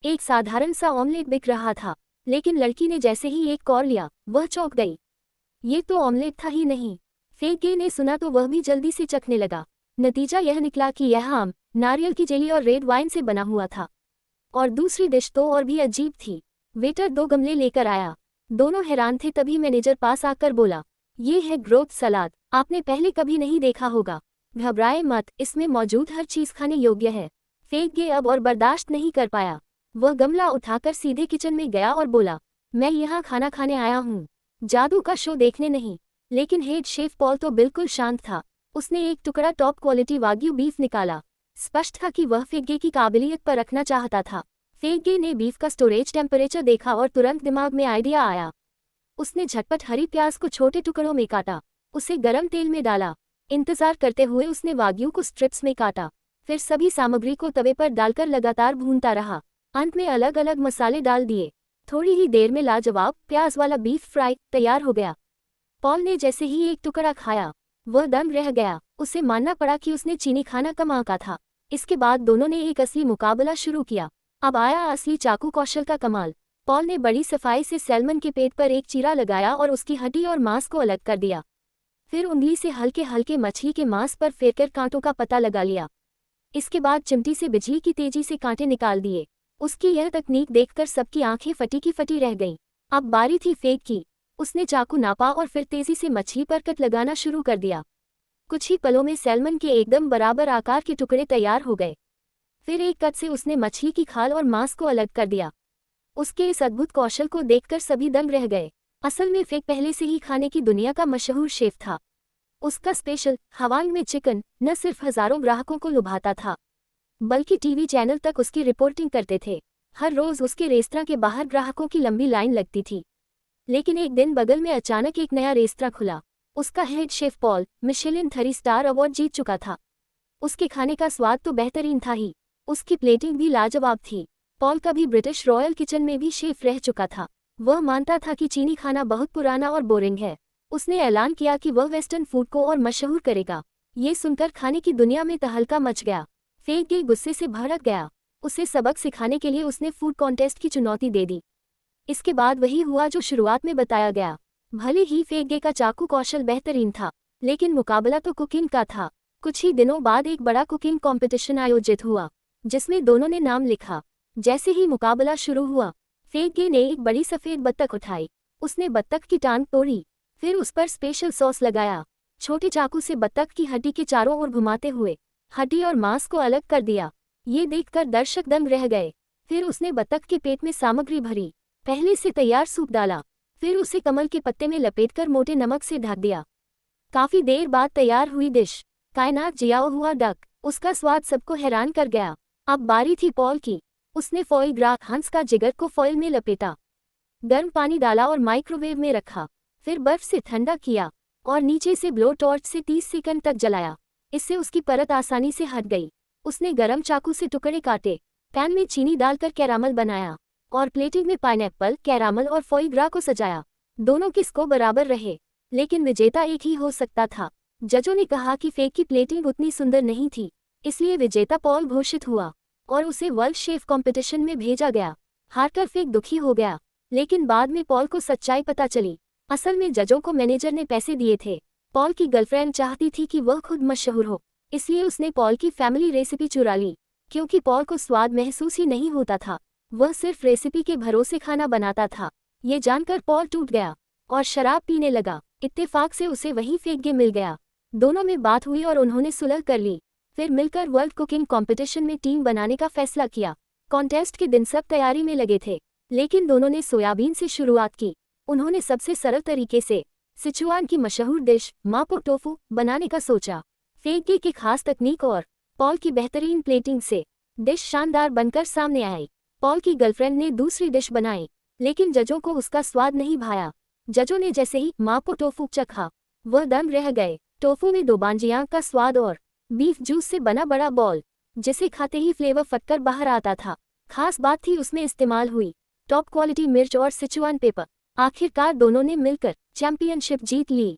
एक साधारण सा ऑमलेट बिक रहा था, लेकिन लड़की ने जैसे ही एक कौर लिया वह चौंक गई। ये तो ऑमलेट था ही नहीं। फेंगे ने सुना तो वह भी जल्दी से चखने लगा। नतीजा यह निकला कि यह आम, नारियल की जेली और रेड वाइन से बना हुआ था। और दूसरी डिश तो और भी अजीब थी। वेटर 2 गमले लेकर आया। दोनों हैरान थे, तभी मैनेजर पास आकर बोला, ये है ग्रोथ सलाद, आपने पहले कभी नहीं देखा होगा। घबराए मत, इसमें मौजूद हर चीज खाने योग्य है। फेंगे अब और बर्दाश्त नहीं कर पाया। वह गमला उठाकर सीधे किचन में गया और बोला, मैं यहाँ खाना खाने आया हूँ, जादू का शो देखने नहीं। लेकिन हेड शेफ पॉल तो बिल्कुल शांत था। उसने एक टुकड़ा टॉप क्वालिटी वाग्यू बीफ निकाला। स्पष्ट था कि वह फेंगे की काबिलियत पर रखना चाहता था। फेंगे ने बीफ का स्टोरेज टेम्परेचर देखा और तुरंत दिमाग में आइडिया आया। उसने झटपट हरी प्याज को छोटे टुकड़ों में काटा, उसे गरम तेल में डाला। इंतजार करते हुए उसने वाग्यू को स्ट्रिप्स में काटा, फिर सभी सामग्री को तवे पर डालकर लगातार भूनता रहा। अंत में अलग अलग मसाले डाल दिए। थोड़ी ही देर में लाजवाब प्याज वाला बीफ फ्राई तैयार हो गया। पॉल ने जैसे ही एक टुकड़ा खाया, वह दंग रह गया। उसे मानना पड़ा कि उसने चीनी खाना कम आंका था। इसके बाद दोनों ने एक असली मुकाबला शुरू किया। अब आया असली चाकू कौशल का कमाल। पॉल ने बड़ी सफाई से सैल्मन के पेट पर एक चीरा लगाया और उसकी हड्डी और मांस को अलग कर दिया। फिर उंगली से हल्के हल्के मछली के मांस पर फेरकर कांटों का पता लगा लिया। इसके बाद चिमटी से बिजली की तेजी से कांटे निकाल दिए। उसकी यह तकनीक देखकर सबकी आंखें फटी की फटी रह गईं। अब बारी थी फेंग की। उसने चाकू नापा और फिर तेजी से मछली पर कट लगाना शुरू कर दिया। कुछ ही पलों में सैल्मन के एकदम बराबर आकार के टुकड़े तैयार हो गए। फिर एक कट से उसने मछली की खाल और मांस को अलग कर दिया। उसके इस अद्भुत कौशल को देखकर सभी दंग रह गए। असल में फेंग पहले से ही खाने की दुनिया का मशहूर शेफ था। उसका स्पेशल हवांग में चिकन न सिर्फ हजारों ग्राहकों को लुभाता था, बल्कि टीवी चैनल तक उसकी रिपोर्टिंग करते थे। हर रोज उसके रेस्तरां के बाहर ग्राहकों की लंबी लाइन लगती थी। लेकिन एक दिन बगल में अचानक एक नया रेस्तरां खुला। उसका head chef Paul Michelin 3 star award जीत चुका था। उसके खाने का स्वाद तो बेहतरीन था ही, उसकी प्लेटिंग भी लाजवाब थी। पॉल कभी ब्रिटिश रॉयल किचन में भी शेफ रह चुका था। वह मानता था कि चीनी खाना बहुत पुराना और बोरिंग है। उसने ऐलान किया कि वह वेस्टर्न फूड को और मशहूर करेगा। ये सुनकर खाने की दुनिया में तहलका मच गया। फेंगे गुस्से से भड़क गया। उसे सबक सिखाने के लिए उसने फूड कॉन्टेस्ट की चुनौती दे दी। इसके बाद वही हुआ जो शुरुआत में बताया गया। भले ही फेंगे का चाकू कौशल बेहतरीन था, लेकिन मुकाबला तो कुकिंग का था। कुछ ही दिनों बाद एक बड़ा कुकिंग कंपटीशन आयोजित हुआ, जिसमें दोनों ने नाम लिखा। जैसे ही मुकाबला शुरू हुआ, फेंगे ने एक बड़ी सफेद बत्तख उठाई। उसने बत्तख की टांग तोड़ी, फिर उस पर स्पेशल सॉस लगाया। छोटे चाकू से बत्तख की हड्डी के चारों ओर घुमाते हुए हड्डी और मांस को अलग कर दिया। ये देखकर दर्शक दंग रह गए। फिर उसने बत्तख के पेट में सामग्री भरी, पहले से तैयार सूप डाला, फिर उसे कमल के पत्ते में लपेटकर मोटे नमक से ढक दिया। काफी देर बाद तैयार हुई डिश, कायनात जिया हुआ डक। उसका स्वाद सबको हैरान कर गया। अब बारी थी पॉल की। उसने फॉइल ग्रास हंस का जिगर को फॉइल में लपेटा, गर्म पानी डाला और माइक्रोवेव में रखा। फिर बर्फ से ठंडा किया और नीचे से ब्लो टॉर्च से 30 सेकंड तक जलाया। इससे उसकी परत आसानी से हट गई। उसने गरम चाकू से टुकड़े काटे, पैन में चीनी डालकर कैरामल बनाया और प्लेटिंग में पाइनएप्पल, कैरामल और फोई ग्रा को सजाया। दोनों के स्कोर बराबर रहे, लेकिन विजेता एक ही हो सकता था। जजों ने कहा कि फेंग की प्लेटिंग उतनी सुंदर नहीं थी, इसलिए विजेता पॉल घोषित हुआ और उसे वर्ल्ड शेफ कंपटीशन में भेजा गया। हारकर फेंग दुखी हो गया, लेकिन बाद में पॉल को सच्चाई पता चली। असल में जजों को मैनेजर ने पैसे दिए थे। पॉल की गर्लफ्रेंड चाहती थी कि वह खुद मशहूर हो, इसलिए उसने पॉल की फैमिली रेसिपी चुरा ली। क्योंकि पॉल को स्वाद महसूस ही नहीं होता था, वह सिर्फ रेसिपी के भरोसे खाना बनाता था। ये जानकर पॉल टूट गया और शराब पीने लगा। इत्तेफाक से उसे वही फेंगे मिल गया। दोनों में बात हुई और उन्होंने सुलह कर ली। फिर मिलकर वर्ल्ड कुकिंग कंपटीशन में टीम बनाने का फैसला किया। कॉन्टेस्ट के दिन सब तैयारी में लगे थे, लेकिन दोनों ने सोयाबीन से शुरुआत की। उन्होंने सबसे सरल तरीके से सिचुआन की मशहूर डिश मापो टोफू बनाने का सोचा। फेंगे की खास तकनीक और पॉल की बेहतरीन प्लेटिंग से डिश शानदार बनकर सामने आई। पॉल की गर्लफ्रेंड ने दूसरी डिश बनाई, लेकिन जजों को उसका स्वाद नहीं भाया। जजों ने जैसे ही मापो टोफू चखा, वह दम रह गए। टोफू में दोबांजियांग का स्वाद और बीफ जूस से बना बड़ा बॉल, जिसे खाते ही फ्लेवर फटकर बाहर आता था। खास बात थी उसमें इस्तेमाल हुई टॉप क्वालिटी मिर्च और सिचुआन पेपर। आखिरकार दोनों ने मिलकर चैंपियनशिप जीत ली।